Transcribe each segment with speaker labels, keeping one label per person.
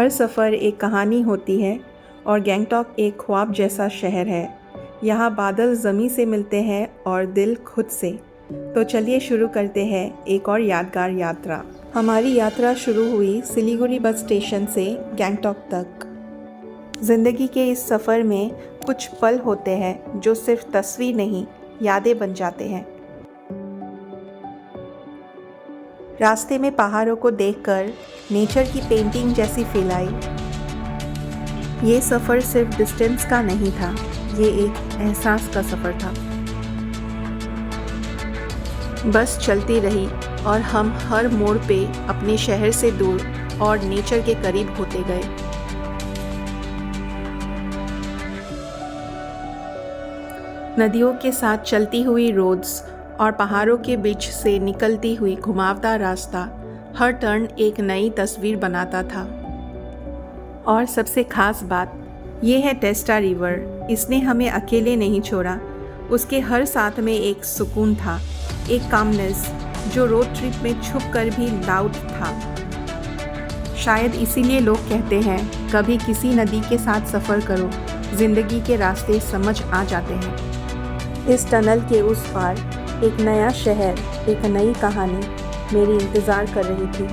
Speaker 1: हर सफ़र एक कहानी होती है और गैंगटॉक एक ख्वाब जैसा शहर है। यहाँ बादल ज़मीं से मिलते हैं और दिल खुद से। तो चलिए शुरू करते हैं एक और यादगार यात्रा। हमारी यात्रा शुरू हुई सिलीगुड़ी बस स्टेशन से गैंगटॉक तक। ज़िंदगी के इस सफ़र में कुछ पल होते हैं जो सिर्फ तस्वीर नहीं, यादें बन जाते हैं। रास्ते में पहाड़ों को देखकर नेचर की पेंटिंग जैसी फील आई। ये सफ़र सिर्फ डिस्टेंस का नहीं था, ये एक एहसास का सफ़र था। बस चलती रही और हम हर मोड़ पे अपने शहर से दूर और नेचर के करीब होते गए। नदियों के साथ चलती हुई रोड्स और पहाड़ों के बीच से निकलती हुई घुमावदार रास्ता हर टर्न एक नई तस्वीर बनाता था। और सबसे खास बात ये है टेस्टा रिवर। इसने हमें अकेले नहीं छोड़ा, उसके हर साथ में एक सुकून था, एक कामनेस जो रोड ट्रिप में छुप कर भी लाउड था। शायद इसीलिए लोग कहते हैं कभी किसी नदी के साथ सफ़र करो, ज़िंदगी के रास्ते समझ आ जाते हैं। इस टनल के उस पार एक नया शहर, एक नई कहानी मेरी इंतज़ार कर रही थी।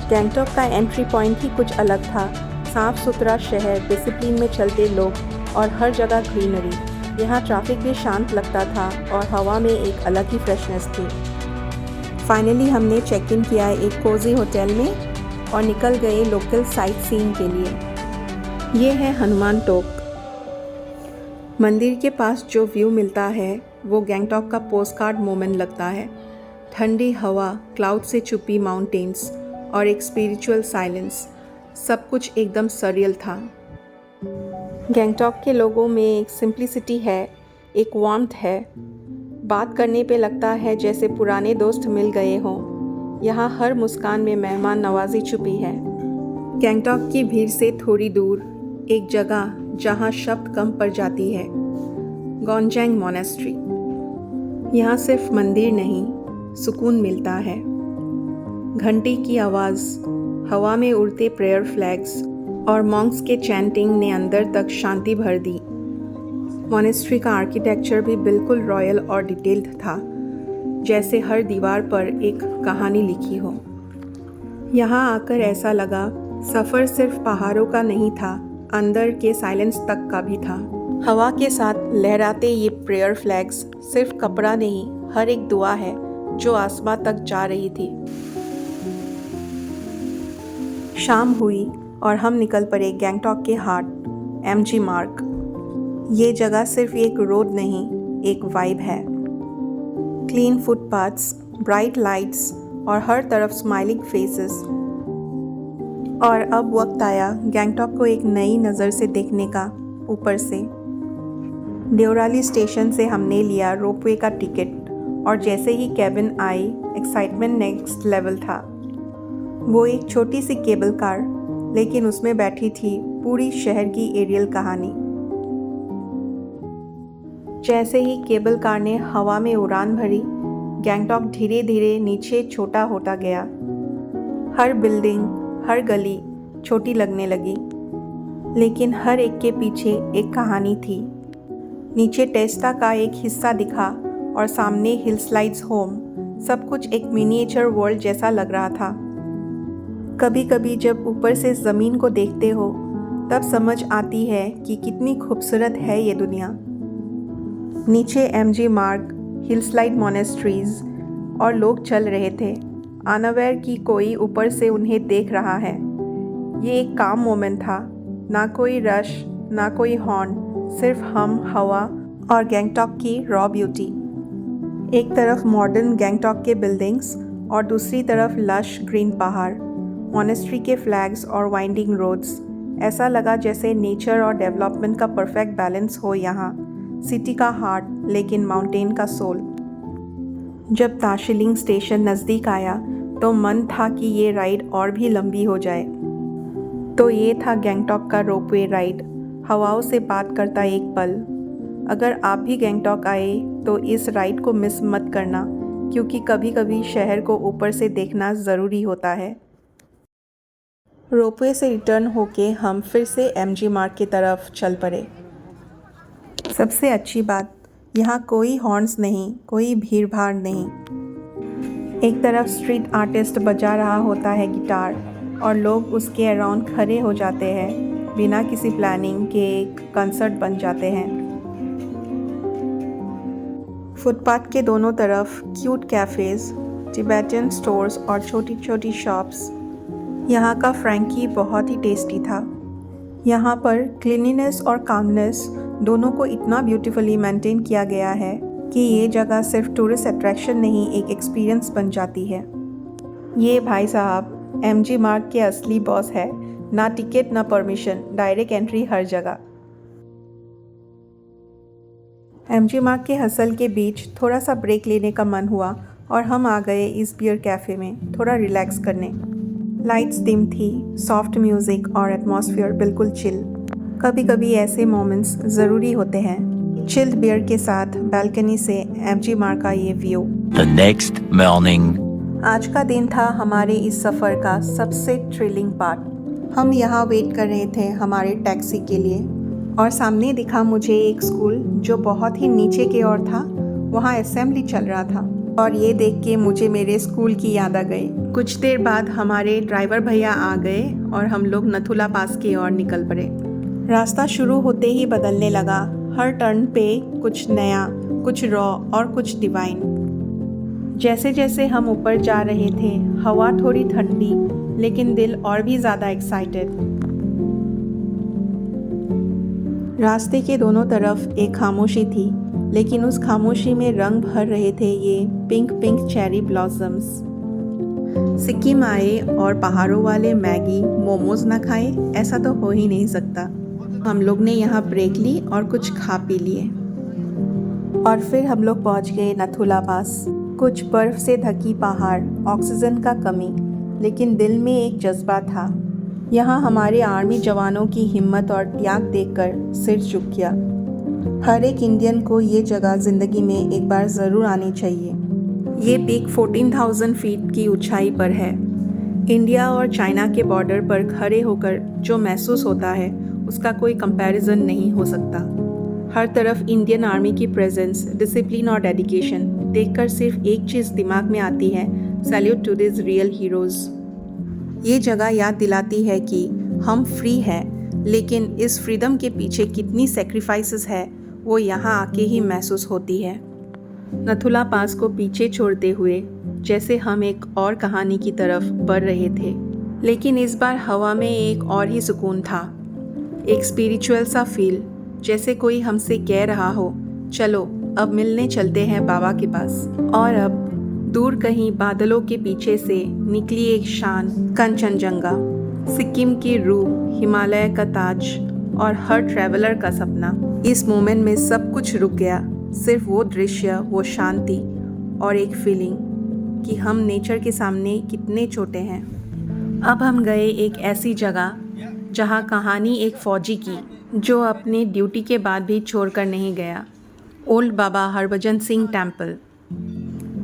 Speaker 1: गैंगटॉक का एंट्री पॉइंट ही कुछ अलग था। साफ सुथरा शहर, डिसिप्लिन में चलते लोग और हर जगह ग्रीनरी। यहाँ ट्रैफिक भी शांत लगता था और हवा में एक अलग ही फ्रेशनेस थी। फाइनली हमने चेक इन किया एक कोजी होटल में और निकल गए लोकल साइट सीइंग के लिए। ये है हनुमान टोक। मंदिर के पास जो व्यू मिलता है वो गैंगटॉक का पोस्टकार्ड मोमेंट लगता है। ठंडी हवा, क्लाउड से छुपी माउंटेन्स और एक स्पिरिचुअल साइलेंस, सब कुछ एकदम सरियल था। गैंगटॉक के लोगों में एक सिंप्लिसिटी है, एक वार्मथ है। बात करने पे लगता है जैसे पुराने दोस्त मिल गए हों। यहाँ हर मुस्कान में मेहमान नवाजी छुपी है। गैंगटॉक की भीड़ से थोड़ी दूर एक जगह जहाँ शब्द कम पड़ जाती है, गोंजांग मोनेस्ट्री। यहाँ सिर्फ मंदिर नहीं, सुकून मिलता है। घंटी की आवाज़, हवा में उड़ते प्रेयर फ्लैग्स और मॉन्क्स के चैंटिंग ने अंदर तक शांति भर दी। मोनेस्ट्री का आर्किटेक्चर भी बिल्कुल रॉयल और डिटेल्ड था, जैसे हर दीवार पर एक कहानी लिखी हो। यहाँ आकर ऐसा लगा सफ़र सिर्फ पहाड़ों का नहीं था, अंदर के साइलेंस तक का भी था। हवा के साथ लहराते ये प्रेयर फ्लैग्स सिर्फ कपड़ा नहीं, हर एक दुआ है जो आसमां तक जा रही थी। शाम हुई और हम निकल पड़े गैंगटॉक के हार्ट, एमजी मार्ग। ये जगह सिर्फ एक रोड नहीं, एक वाइब है। क्लीन फुटपाथ्स, ब्राइट लाइट्स और हर तरफ स्माइलिंग फेसेस। और अब वक्त आया गैंगटॉक को एक नई नज़र से देखने का, ऊपर से। देवराली स्टेशन से हमने लिया रोपवे का टिकट और जैसे ही केबिन आई, एक्साइटमेंट नेक्स्ट लेवल था। वो एक छोटी सी केबल कार, लेकिन उसमें बैठी थी पूरी शहर की एरियल कहानी। जैसे ही केबल कार ने हवा में उड़ान भरी, गैंगटॉक धीरे धीरे नीचे छोटा होता गया। हर बिल्डिंग, हर गली छोटी लगने लगी, लेकिन हर एक के पीछे एक कहानी थी। नीचे टेस्टा का एक हिस्सा दिखा और सामने हिलस्लाइड्स होम। सब कुछ एक मिनिएचर वर्ल्ड जैसा लग रहा था। कभी कभी जब ऊपर से ज़मीन को देखते हो तब समझ आती है कि कितनी खूबसूरत है ये दुनिया। नीचे एमजी मार्ग, हिलस्लाइड मोनेस्ट्रीज और लोग चल रहे थे, अनअवेयर कि कोई ऊपर से उन्हें देख रहा है। ये एक काम मोमेंट था, ना कोई रश, ना कोई हॉर्न, सिर्फ हम, हवा और गैंगटॉक की रॉ ब्यूटी। एक तरफ मॉडर्न गैंगटॉक के बिल्डिंग्स और दूसरी तरफ लश ग्रीन पहाड़, मोनेस्ट्री के फ्लैग्स और वाइंडिंग रोड्स। ऐसा लगा जैसे नेचर और डेवलपमेंट का परफेक्ट बैलेंस हो यहाँ। सिटी का हार्ट, लेकिन माउंटेन का सोल। जब दार्जिलिंग स्टेशन नज़दीक आया तो मन था कि ये राइड और भी लंबी हो जाए। तो ये था गैंगटॉक का रोपवे राइड, हवाओं से बात करता एक पल। अगर आप भी गैंगटॉक आए तो इस राइड को मिस मत करना, क्योंकि कभी कभी शहर को ऊपर से देखना ज़रूरी होता है। रोपवे से रिटर्न होके हम फिर से एमजी मार्ग की तरफ चल पड़े। सबसे अच्छी बात, यहाँ कोई हॉर्न्स नहीं, कोई भीड़ भाड़ नहीं। एक तरफ स्ट्रीट आर्टिस्ट बजा रहा होता है गिटार और लोग उसके अराउंड खड़े हो जाते हैं, बिना किसी प्लानिंग के एक कंसर्ट बन जाते हैं। फुटपाथ के दोनों तरफ क्यूट कैफ़ेज़, टिबेटन स्टोर्स और छोटी छोटी शॉप्स। यहाँ का फ्रैंकी बहुत ही टेस्टी था। यहाँ पर क्लीनिनेस और कामनेस दोनों को इतना ब्यूटीफुली मेंटेन किया गया है कि ये जगह सिर्फ टूरिस्ट अट्रैक्शन नहीं, एक एक्सपीरियंस बन जाती है। ये भाई साहब एमजी मार्ग के असली बॉस है। ना टिकट ना परमिशन, डायरेक्ट एंट्री हर जगह। एमजी मार्ग के हसल के बीच थोड़ा सा ब्रेक लेने का मन हुआ और हम आ गए इस बियर कैफ़े में थोड़ा रिलैक्स करने। लाइट्स डिम थी, सॉफ्ट म्यूज़िक और एटमॉस्फेयर बिल्कुल चिल। कभी कभी ऐसे मोमेंट्स ज़रूरी होते हैं। चिल्ड बियर के साथ बालकनी से एमजी मार्ग का ये व्यू।
Speaker 2: The next morning.
Speaker 1: आज का दिन था हमारे इस सफ़र का सबसे थ्रिलिंग पार्ट। हम यहाँ वेट कर रहे थे हमारे टैक्सी के लिए और सामने दिखा मुझे एक स्कूल जो बहुत ही नीचे की ओर था। वहाँ असेंबली चल रहा था और ये देख के मुझे मेरे स्कूल की याद आ गई। कुछ देर बाद हमारे ड्राइवर भैया आ गए और हम लोग नथुला पास की ओर निकल पड़े। रास्ता शुरू होते ही बदलने लगा। हर टर्न पे कुछ नया, कुछ रॉ और कुछ डिवाइन। जैसे जैसे हम ऊपर जा रहे थे, हवा थोड़ी ठंडी लेकिन दिल और भी ज़्यादा एक्साइटेड। रास्ते के दोनों तरफ एक खामोशी थी, लेकिन उस खामोशी में रंग भर रहे थे ये pink pink cherry blossoms. Sikkim आए और पहाड़ों वाले मैगी मोमोज ना खाए, ऐसा तो हो ही नहीं सकता। हम लोग ने यहाँ ब्रेक ली और कुछ खा पी लिए और फिर हम लोग पहुँच गए नथुला पास। कुछ बर्फ़ से ढकी पहाड़, ऑक्सीजन का कमी, लेकिन दिल में एक जज्बा था। यहाँ हमारे आर्मी जवानों की हिम्मत और त्याग देखकर सिर झुक गया। हर एक इंडियन को ये जगह ज़िंदगी में एक बार ज़रूर आनी चाहिए। ये पीक 14,000 फीट की ऊंचाई पर है। इंडिया और चाइना के बॉर्डर पर खड़े होकर जो महसूस होता है उसका कोई कंपैरिजन नहीं हो सकता। हर तरफ इंडियन आर्मी की प्रेजेंस, डिसिप्लिन और डेडिकेशन देखकर सिर्फ एक चीज़ दिमाग में आती है, salute to this real heroes. ये जगह याद दिलाती है कि हम फ्री हैं, लेकिन इस फ्रीडम के पीछे कितनी सेक्रीफाइसेस है वो यहाँ आके ही महसूस होती है। नथुला पास को पीछे छोड़ते हुए जैसे हम एक और कहानी की तरफ बढ़ रहे थे, लेकिन इस बार हवा में एक और ही सुकून था, एक स्पिरिचुअल सा फील, जैसे कोई हमसे कह रहा हो चलो अब मिलने चलते हैं बाबा के पास। और अब दूर कहीं बादलों के पीछे से निकली एक शान, कंचनजंगा, सिक्किम की रूह, हिमालय का ताज और हर ट्रैवलर का सपना। इस मोमेंट में सब कुछ रुक गया, सिर्फ वो दृश्य, वो शांति और एक फीलिंग कि हम नेचर के सामने कितने छोटे हैं। अब हम गए एक ऐसी जगह जहाँ कहानी एक फ़ौजी की जो अपने ड्यूटी के बाद भी छोड़कर नहीं गया। ओल्ड बाबा हरभजन सिंह टेम्पल,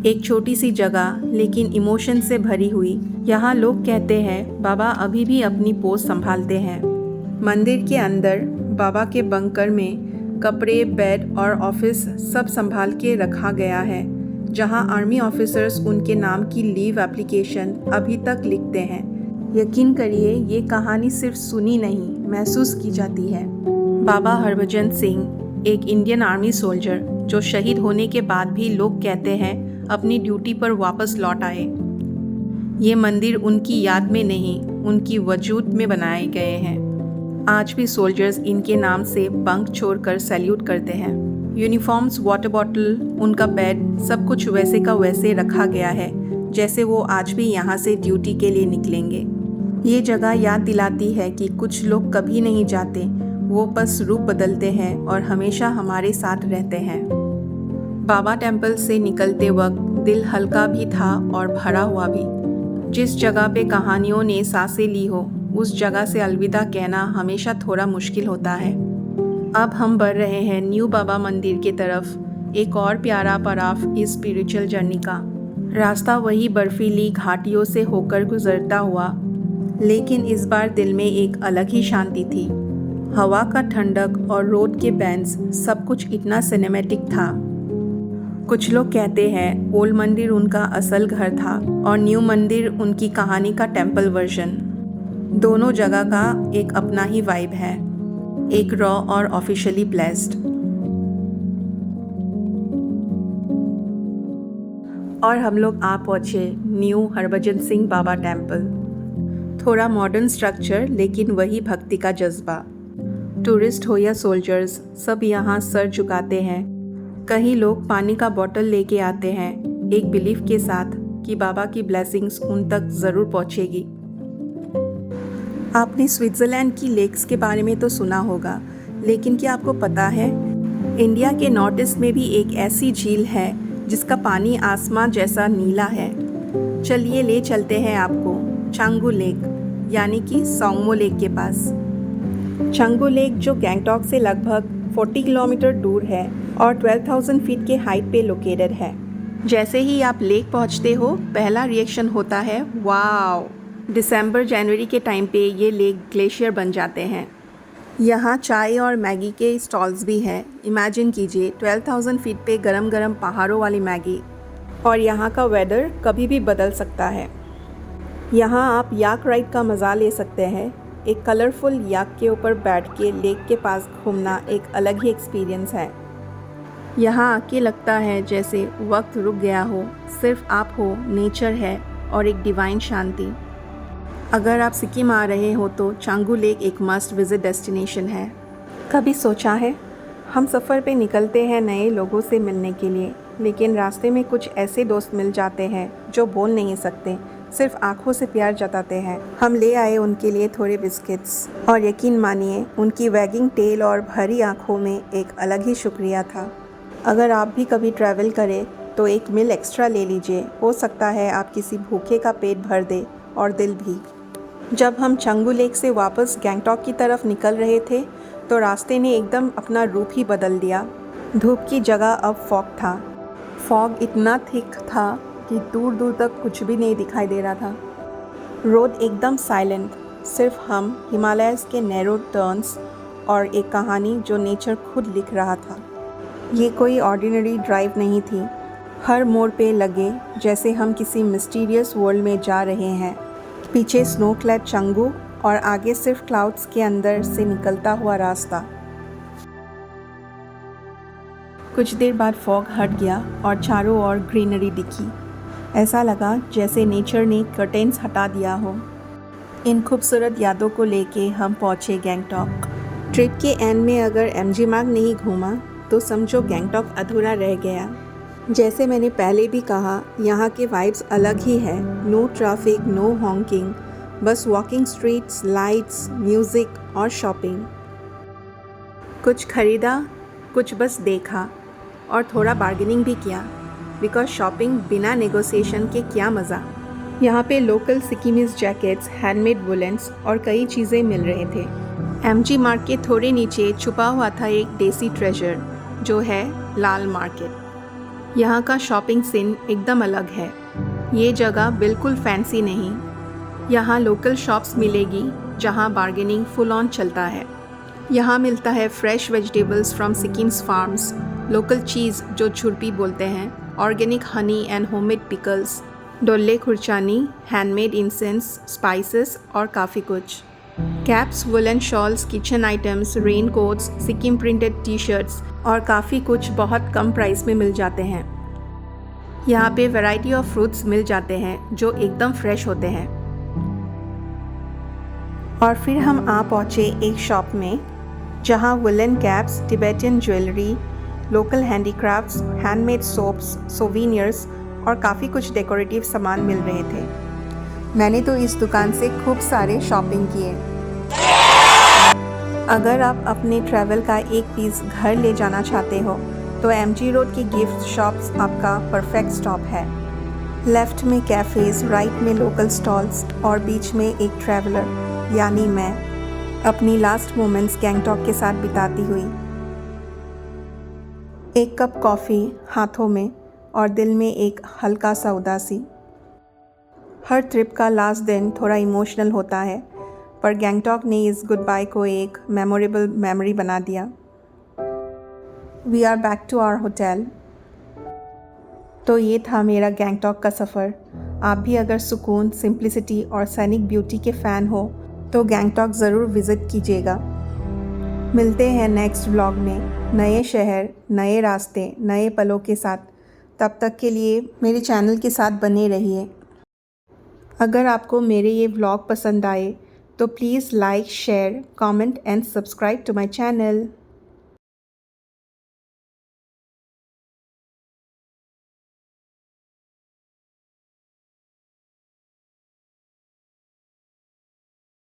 Speaker 1: एक छोटी सी जगह लेकिन इमोशन से भरी हुई। यहाँ लोग कहते हैं बाबा अभी भी अपनी पोस्ट संभालते हैं। मंदिर के अंदर बाबा के बंकर में कपड़े, बेड और ऑफिस सब संभाल के रखा गया है, जहाँ आर्मी ऑफिसर्स उनके नाम की लीव एप्लीकेशन अभी तक लिखते हैं। यकीन करिए ये कहानी सिर्फ सुनी नहीं, महसूस की जाती है। बाबा हरभजन सिंह एक इंडियन आर्मी सोल्जर जो शहीद होने के बाद भी लोग कहते हैं अपनी ड्यूटी पर वापस लौट आए। ये मंदिर उनकी याद में नहीं, उनकी वजूद में बनाए गए हैं। आज भी सोल्जर्स इनके नाम से बंक छोड़कर सैल्यूट करते हैं। यूनिफॉर्म्स, वाटर बॉटल, उनका बेड, सब कुछ वैसे का वैसे रखा गया है जैसे वो आज भी यहाँ से ड्यूटी के लिए निकलेंगे। ये जगह याद दिलाती है कि कुछ लोग कभी नहीं जाते, वो बस रूप बदलते हैं और हमेशा हमारे साथ रहते हैं। बाबा टेम्पल से निकलते वक्त दिल हल्का भी था और भरा हुआ भी। जिस जगह पे कहानियों ने सांसें ली हो, उस जगह से अलविदा कहना हमेशा थोड़ा मुश्किल होता है। अब हम बढ़ रहे हैं न्यू बाबा मंदिर की तरफ, एक और प्यारा पड़ाव इस स्पिरिचुअल जर्नी का। रास्ता वही बर्फीली घाटियों से होकर गुजरता हुआ लेकिन इस बार दिल में एक अलग ही शांति थी। हवा का ठंडक और रोड के बैंड्स, सब कुछ इतना सिनेमैटिक था। कुछ लोग कहते हैं ओल्ड मंदिर उनका असल घर था और न्यू मंदिर उनकी कहानी का टेम्पल वर्जन। दोनों जगह का एक अपना ही वाइब है, एक रॉ और ऑफिशियली ब्लेस्ड। और हम लोग आ पहुँचे न्यू हरभजन सिंह बाबा टेम्पल। थोड़ा मॉडर्न स्ट्रक्चर, लेकिन वही भक्ति का जज्बा। टूरिस्ट हो या सोल्जर्स, सब यहाँ सर झुकाते हैं। कई लोग पानी का बोतल लेके आते हैं, एक बिलीफ के साथ कि बाबा की ब्लेसिंग्स उन तक ज़रूर पहुँचेगी। आपने स्विट्ज़रलैंड की लेक्स के बारे में तो सुना होगा, लेकिन क्या आपको पता है इंडिया के नॉर्थ ईस्ट में भी एक ऐसी झील है जिसका पानी आसमान जैसा नीला है। चलिए ले चलते हैं आपको चांगू लेक, यानी कि सोंगमो लेक के पास। चांगू लेक जो गैंगटॉक से लगभग 40 किलोमीटर दूर है और 12,000 फीट के हाइट पे लोकेटेड है। जैसे ही आप लेक पहुंचते हो, पहला रिएक्शन होता है वाओ। दिसंबर जनवरी के टाइम पे ये लेक ग्लेशियर बन जाते हैं। यहाँ चाय और मैगी के स्टॉल्स भी हैं। इमेजिन कीजिए 12,000 फीट पे गरम गरम पहाड़ों वाली मैगी। और यहाँ का वेदर कभी भी बदल सकता है। यहाँ आप याक राइड का मज़ा ले सकते हैं। एक कलरफुल याक के ऊपर बैठ के लेक के पास घूमना एक अलग ही एक्सपीरियंस है। यहाँ आके लगता है जैसे वक्त रुक गया हो, सिर्फ आप हो, नेचर है और एक डिवाइन शांति। अगर आप सिक्किम आ रहे हो तो चांगू लेक एक मस्ट विजिट डेस्टिनेशन है। कभी सोचा है, हम सफ़र पे निकलते हैं नए लोगों से मिलने के लिए, लेकिन रास्ते में कुछ ऐसे दोस्त मिल जाते हैं जो बोल नहीं सकते, सिर्फ आंखों से प्यार जताते हैं। हम ले आए उनके लिए थोड़े बिस्किट्स, और यकीन मानिए उनकी वैगिंग टेल और भरी आंखों में एक अलग ही शुक्रिया था। अगर आप भी कभी ट्रैवल करें तो एक मील एक्स्ट्रा ले लीजिए, हो सकता है आप किसी भूखे का पेट भर दे और दिल भी। जब हम चांगू लेक से वापस गैंगटॉक की तरफ निकल रहे थे तो रास्ते ने एकदम अपना रूप ही बदल दिया। धूप की जगह अब फॉग था। फॉग इतना थिक था कि दूर दूर तक कुछ भी नहीं दिखाई दे रहा था। रोड एकदम साइलेंट, सिर्फ हम, हिमालयस के नैरो टर्न्स और एक कहानी जो नेचर खुद लिख रहा था। ये कोई ऑर्डिनरी ड्राइव नहीं थी। हर मोड़ पे लगे जैसे हम किसी मिस्टीरियस वर्ल्ड में जा रहे हैं। पीछे स्नो क्लैड चांगू और आगे सिर्फ क्लाउड्स के अंदर से निकलता हुआ रास्ता। कुछ देर बाद फॉग हट गया और चारों ओर ग्रीनरी दिखी। ऐसा लगा जैसे नेचर ने कर्टेन्स हटा दिया हो। इन खूबसूरत यादों को लेके हम पहुँचे गैंगटॉक। ट्रिप के एंड में अगर एमजी मार्ग नहीं घूमा तो समझो गैंगटॉक अधूरा रह गया। जैसे मैंने पहले भी कहा, यहाँ के वाइब्स अलग ही है। नो ट्रैफिक, नो हॉन्किंग, बस वॉकिंग स्ट्रीट्स, लाइट्स, म्यूज़िक और शॉपिंग। कुछ खरीदा, कुछ बस देखा और थोड़ा बार्गेनिंग भी किया, बिकॉज शॉपिंग बिना नेगोशिएशन के क्या मज़ा। यहाँ पे लोकल सिक्किमीज जैकेट्स, हैंडमेड वुलेंस और कई चीज़ें मिल रहे थे। एमजी मार्ग के थोड़े नीचे छुपा हुआ था एक देसी ट्रेजर, जो है लाल मार्केट। यहाँ का शॉपिंग सीन एकदम अलग है। ये जगह बिल्कुल फैंसी नहीं। यहाँ लोकल शॉप्स मिलेगी जहाँ बार्गेनिंग फुल ऑन चलता है। यहाँ मिलता है fresh vegetables from Sikkim's farms, local cheese जो छुरपी बोलते हैं, organic honey and homemade pickles, dalle khursani, handmade incense, spices और काफ़ी कुछ। Caps, woollen shawls, kitchen items, raincoats, Sikkim printed T shirts और काफ़ी कुछ बहुत कम प्राइस में मिल जाते हैं। यहाँ पे वैरायटी ऑफ फ्रूट्स मिल जाते हैं जो एकदम फ्रेश होते हैं। और फिर हम आ पहुँचे एक शॉप में जहाँ woollen caps, Tibetan jewellery, local handicrafts, handmade soaps, souvenirs और काफ़ी कुछ डेकोरेटिव सामान मिल रहे थे। मैंने तो इस दुकान से खूब सारे शॉपिंग किए। अगर आप अपने ट्रैवल का एक पीस घर ले जाना चाहते हो तो एमजी रोड की गिफ्ट शॉप्स आपका परफेक्ट स्टॉप है। लेफ़्ट में कैफ़ेज़, राइट में लोकल स्टॉल्स और बीच में एक ट्रैवलर यानी मैं अपनी लास्ट मोमेंट्स गैंगटॉक के साथ बिताती हुई। एक कप कॉफ़ी हाथों में और दिल में एक हल्का सा उदासी। हर ट्रिप का लास्ट दिन थोड़ा इमोशनल होता है, पर गैंगटॉक ने इस गुड बाय को एक मेमोरेबल मेमोरी बना दिया। We are back to our hotel. तो ये था मेरा गैंगटॉक का सफ़र। आप भी अगर सुकून, सिंप्लिसिटी और सैनिक ब्यूटी के फ़ैन हो तो गैंगटॉक ज़रूर विज़िट कीजिएगा। मिलते हैं नेक्स्ट व्लॉग में नए शहर, नए रास्ते, नए पलों के साथ। तब तक के लिए मेरे चैनल के साथ बने रहिए। अगर आपको मेरे ये व्लॉग पसंद आए तो please like, share, comment and subscribe to my channel.